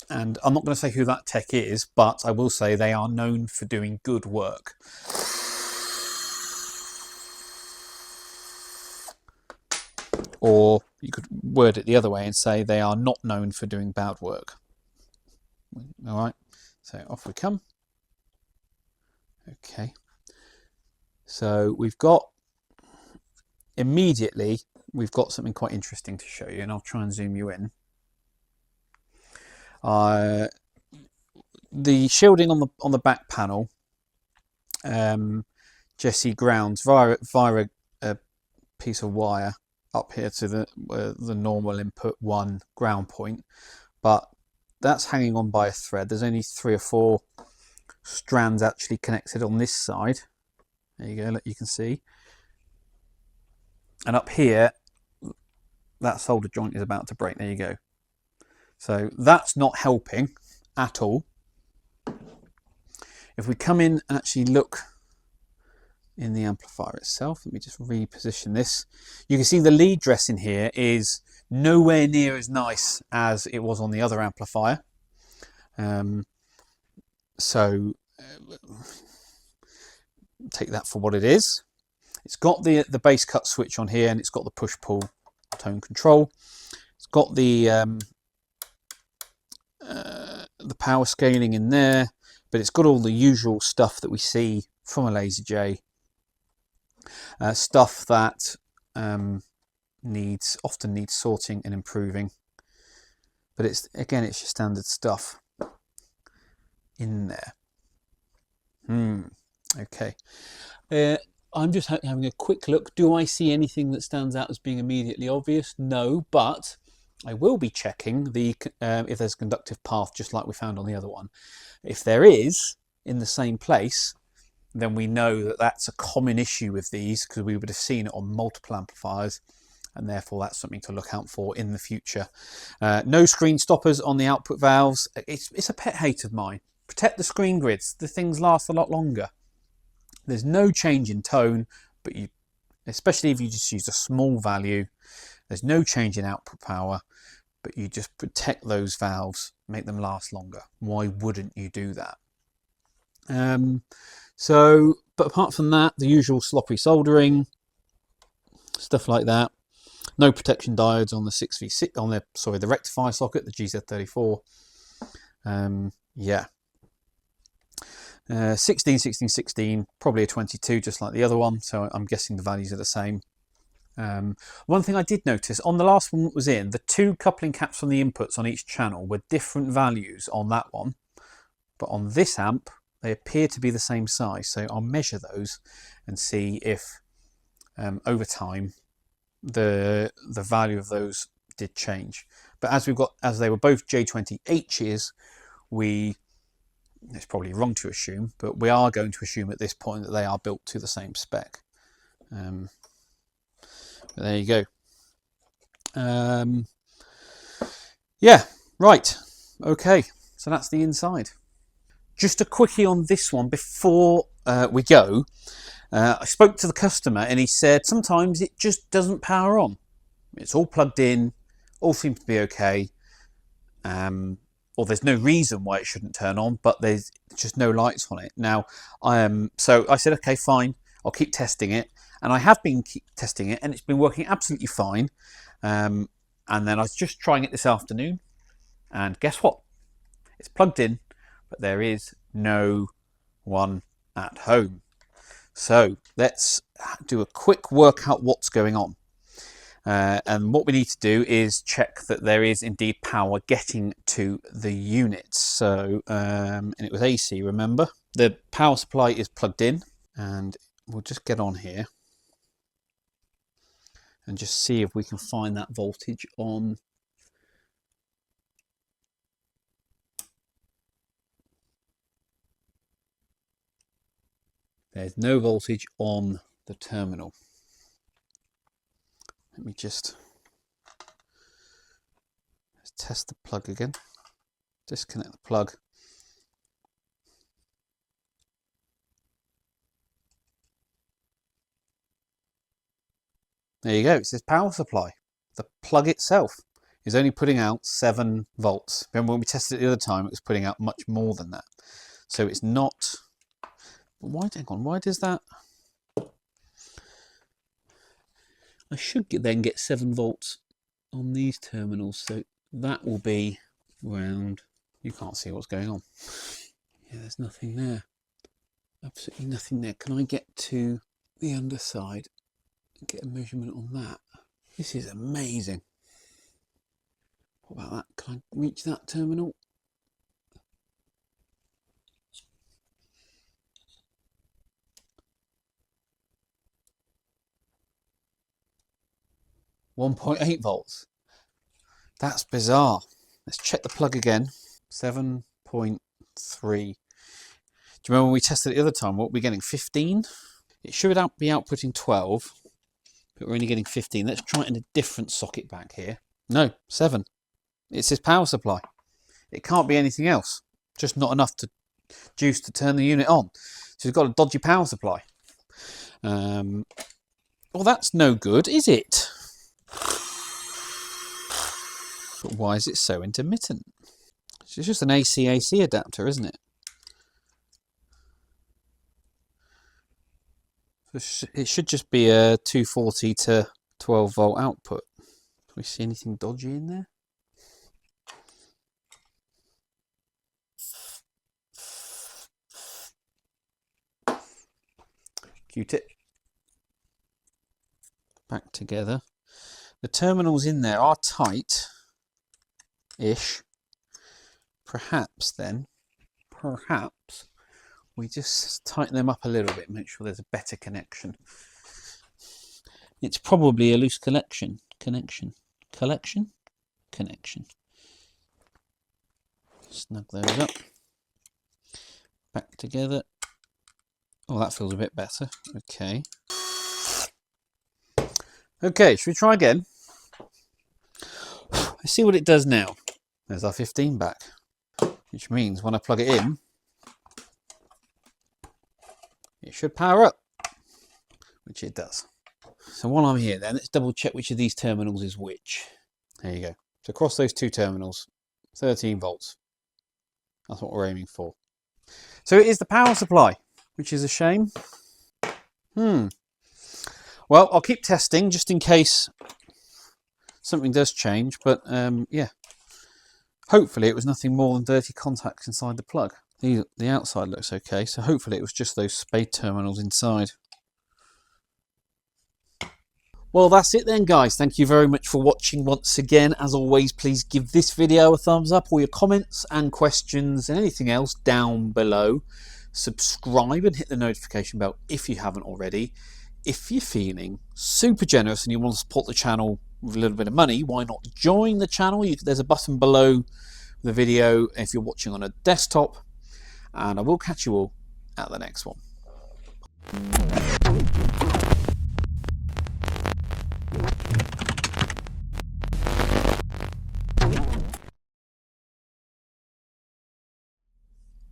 And I'm not going to say who that tech is, but I will say they are known for doing good work. Or you could word it the other way and say they are not known for doing bad work. All right, so off we come. Okay, so we've got something quite interesting to show you, and I'll try and zoom you in. The shielding on the back panel, Jesse grounds via a piece of wire up here to the normal input 1 ground point, but that's hanging on by a thread. There's only 3 or 4 strands actually connected on this side. There you go, look, you can see. And up here, that solder joint is about to break. There you go. So that's not helping at all. If we come in and actually look in the amplifier itself, let me just reposition this. You can see the lead dressing here is nowhere near as nice as it was on the other amplifier. So take that for what it is. It's got the bass cut switch on here, and it's got the push-pull tone control. It's got the power scaling in there, but it's got all the usual stuff that we see from a Laser J. Stuff that often needs sorting and improving, but it's your standard stuff in there. Okay, I'm just having a quick look. Do I see anything that stands out as being immediately obvious? No, but I will be checking if there's a conductive path, just like we found on the other one. If there is in the same place, then we know that that's a common issue with these, because we would have seen it on multiple amplifiers, and therefore that's something to look out for in the future. No screen stoppers on the output valves. It's a pet hate of mine. Protect the screen grids. The things last a lot longer. There's no change in tone, but especially if you just use a small value, there's no change in output power, but you just protect those valves, make them last longer. Why wouldn't you do that? But apart from that, the usual sloppy soldering, stuff like that. No protection diodes on the 6v6 on the rectifier socket, the GZ34. Yeah. 16, 16, 16, probably a 22, just like the other one. So I'm guessing the values are the same. One thing I did notice on the last one that was in, the two coupling caps on the inputs on each channel were different values on that one, but on this amp they appear to be the same size. So I'll measure those and see if over time the value of those did change. But as they were both J20H's, it's probably wrong to assume, but we are going to assume at this point that they are built to the same spec. There you go. Yeah, right. Okay, so that's the inside. Just a quickie on this one before we go. I spoke to the customer and he said sometimes it just doesn't power on. It's all plugged in, all seems to be okay. Or there's no reason why it shouldn't turn on, but there's just no lights on it. Now, so I said, okay, fine, I'll keep testing it. And I have been testing it and it's been working absolutely fine. And then I was just trying it this afternoon and guess what? It's plugged in, but there is no one at home. So let's do a quick workout what's going on. And what we need to do is check that there is indeed power getting to the unit. So, and it was AC, remember? The power supply is plugged in and we'll just get on here and just see if we can find that voltage on. There's no voltage on the terminal. Let me just let's test the plug again. Disconnect the plug. There you go, it says power supply. The plug itself is only putting out 7 volts. Remember when we tested it the other time, it was putting out much more than that. So it's not, why does that? I should then get 7 volts on these terminals, so that will be around, you can't see what's going on. Yeah, there's nothing there. Absolutely nothing there. Can I get to the underside and get a measurement on that? This is amazing. What about that? Can I reach that terminal? .8 volts. That's bizarre. Let's check the plug again. 7.3. Do you remember when we tested it the other time? What were we getting? 15? It should be outputting 12, but we're only getting 15. Let's try it in a different socket back here. No, 7. It says power supply. It can't be anything else. Just not enough juice to turn the unit on. So we've got a dodgy power supply. Well, that's no good, is it? But why is it so intermittent? It's just an AC-AC adapter, isn't it? It should just be a 240 to 12 volt output. Do we see anything dodgy in there? Q-tip. Back together. The terminals in there are tight-ish. Perhaps we just tighten them up a little bit, make sure there's a better connection. It's probably a loose connection. Snug those up. Back together. Oh, that feels a bit better. Okay. Okay, should we try again? Let's see what it does now. There's our 15 back, which means when I plug it in, it should power up, which it does. So while I'm here then, let's double check which of these terminals is which. There you go. So across those two terminals, 13 volts. That's what we're aiming for. So it is the power supply, which is a shame. Well, I'll keep testing just in case something does change, but yeah. Hopefully it was nothing more than dirty contacts inside the plug. The outside looks okay, so hopefully it was just those spade terminals inside. Well, that's it then, guys. Thank you very much for watching once again. As always, please give this video a thumbs up. All your comments and questions and anything else down below. Subscribe and hit the notification bell if you haven't already. If you're feeling super generous and you want to support the channel with a little bit of money, why not join the channel? There's a button below the video if you're watching on a desktop. And I will catch you all at the next one.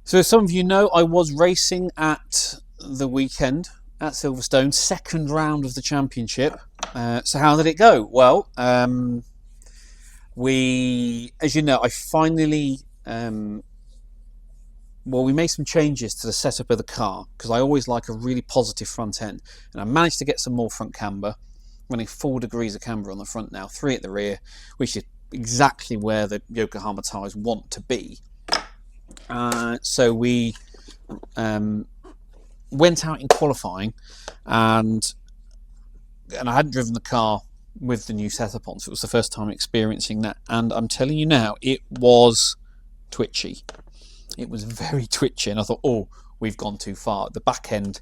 So as some of you know, I was racing at the weekend at Silverstone, second round of the championship. So how did it go? Well, as you know, I finally, we made some changes to the setup of the car because I always like a really positive front end, and I managed to get some more front camber, running 4 degrees of camber on the front now, 3 at the rear, which is exactly where the Yokohama tyres want to be. So we went out in qualifying, and I hadn't driven the car with the new setup on, so it was the first time experiencing that, and I'm telling you now, it was twitchy. It was very twitchy, and I thought, oh, we've gone too far. The back end,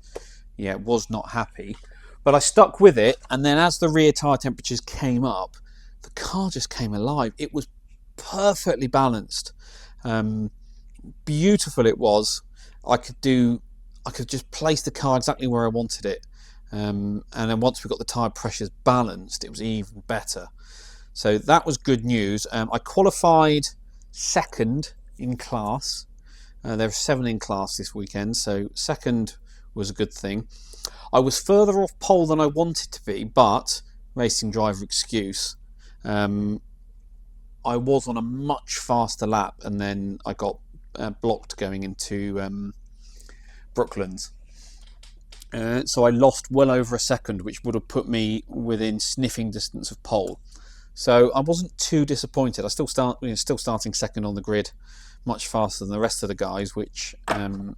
yeah, was not happy, but I stuck with it, and then as the rear tyre temperatures came up, the car just came alive. It was perfectly balanced. Beautiful it was. I could just place the car exactly where I wanted it, and then once we got the tyre pressures balanced, it was even better. So that was good news. I qualified second in class. There were 7 in class this weekend, so second was a good thing. I was further off pole than I wanted to be, but racing driver excuse. I was on a much faster lap, and then I got blocked going into Brooklands. So I lost well over a second, which would have put me within sniffing distance of pole. So I wasn't too disappointed. I still starting second on the grid, much faster than the rest of the guys, which I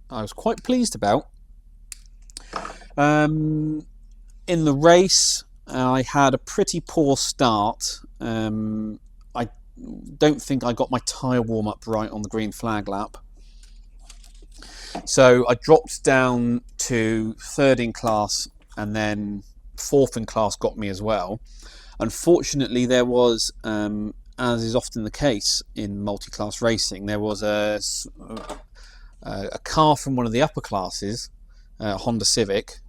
was quite pleased about. In the race, I had a pretty poor start. I don't think I got my tyre warm up right on the green flag lap. So I dropped down to 3rd in class, and then 4th in class got me as well. Unfortunately, there was, as is often the case in multi-class racing, there was a car from one of the upper classes, Honda Civic,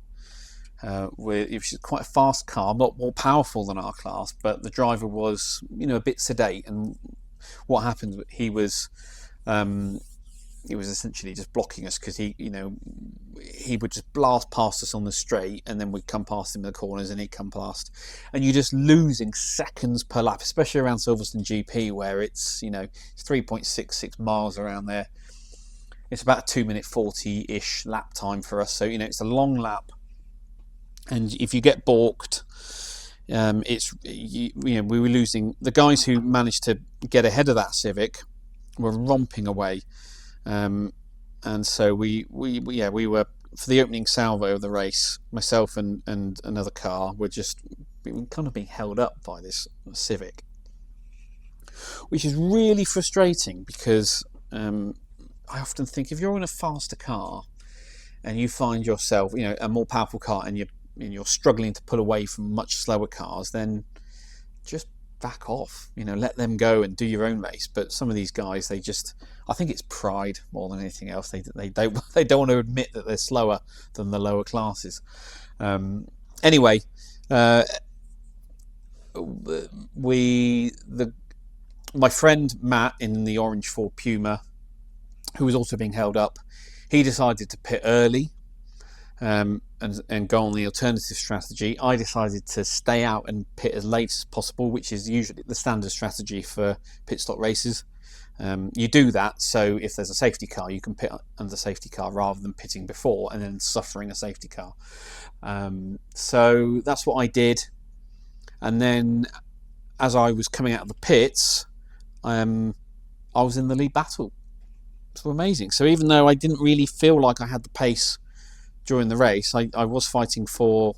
which is quite a fast car, not more powerful than our class, but the driver was, a bit sedate. And what happened? He was essentially just blocking us because he would just blast past us on the straight, and then we'd come past him in the corners, and he'd come past, and you're just losing seconds per lap, especially around Silverstone GP, where it's 3.66 miles around there. It's about a 2-minute 40-ish lap time for us, so it's a long lap. And if you get balked, we were losing. The guys who managed to get ahead of that Civic were romping away, and so we were, for the opening salvo of the race, myself and another car were just kind of being held up by this Civic, which is really frustrating because I often think if you're in a faster car and you find yourself, a more powerful car, and you're struggling to pull away from much slower cars, then just back off, let them go and do your own race. But some of these guys, I think it's pride more than anything else. They don't want to admit that they're slower than the lower classes. Anyway, my friend Matt in the orange Ford Puma, who was also being held up, he decided to pit early and go on the alternative strategy. I decided to stay out and pit as late as possible, which is usually the standard strategy for pit stop races. You do that so if there's a safety car, you can pit under the safety car rather than pitting before and then suffering a safety car. So that's what I did. And then as I was coming out of the pits, I was in the lead battle. It's amazing. So even though I didn't really feel like I had the pace during the race, I was fighting for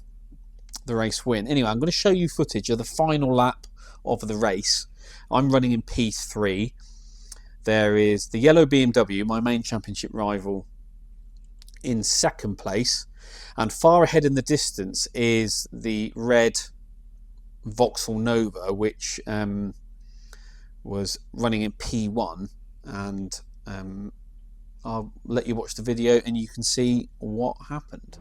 the race win. Anyway, I'm going to show you footage of the final lap of the race. I'm running in P3. There is the yellow BMW, my main championship rival, in second place. And far ahead in the distance is the red Vauxhall Nova, which was running in P1. And I'll let you watch the video and you can see what happened.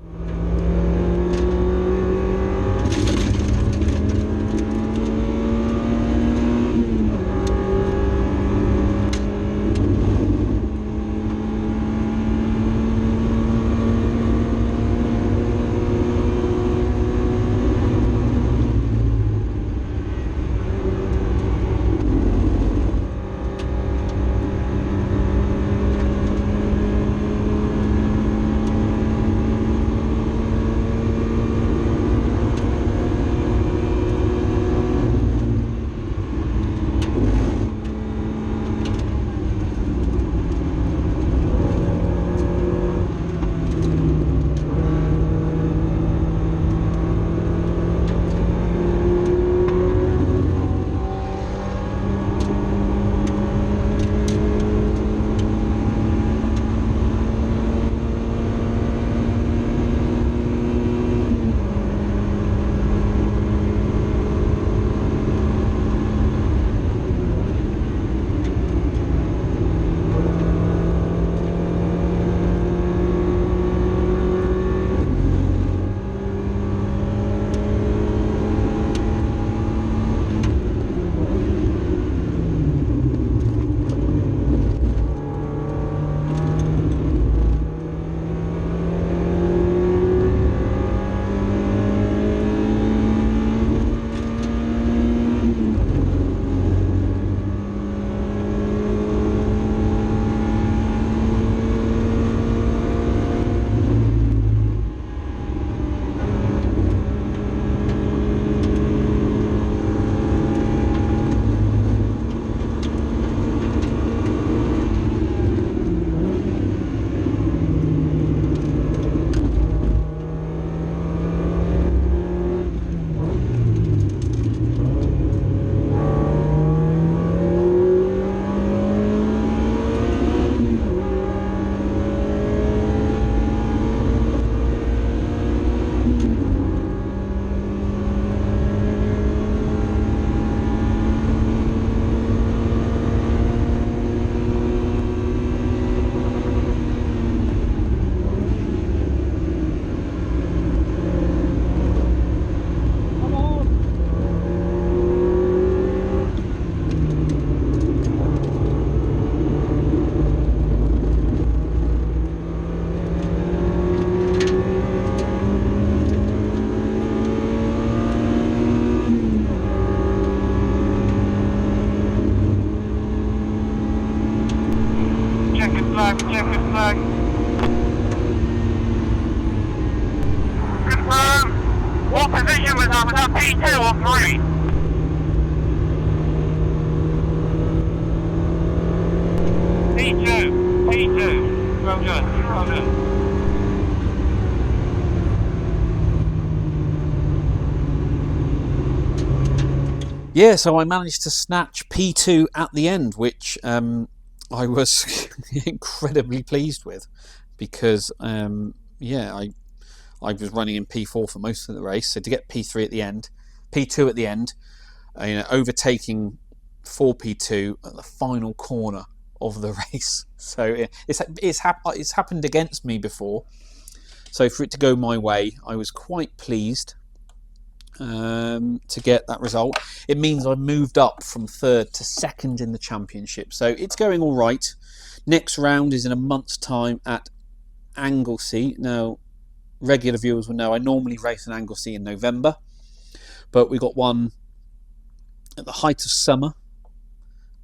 Checkered flag. Confirm. What position was that? Was that P2 or 3? P2. Well done. Well done. Yeah, so I managed to snatch P2 at the end, which I was incredibly pleased with, because yeah, I was running in P4 for most of the race, so to get P3 at the end, P2 at the end, you know, overtaking 4P2 at the final corner of the race. So it's happened against me before. So for it to go my way, I was quite pleased. to get that result. It means I've moved up from 3rd to 2nd in the championship. So it's going all right. Next round is in a month's time at Anglesey. Now, regular viewers will know I normally race in Anglesey in November, but we got one at the height of summer.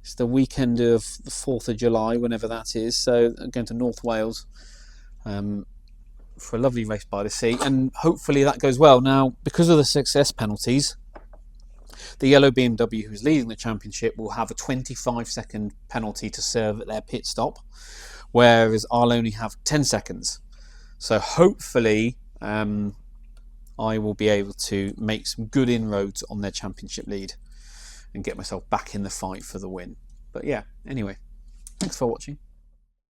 It's the weekend of the 4th of July, whenever that is. So I'm going to North Wales for a lovely race by the sea, and hopefully that goes well. Now, because of the success penalties, the yellow BMW, who's leading the championship, will have a 25-second penalty to serve at their pit stop, whereas I'll only have 10 seconds. So hopefully I will be able to make some good inroads on their championship lead and get myself back in the fight for the win. But yeah, anyway, thanks for watching.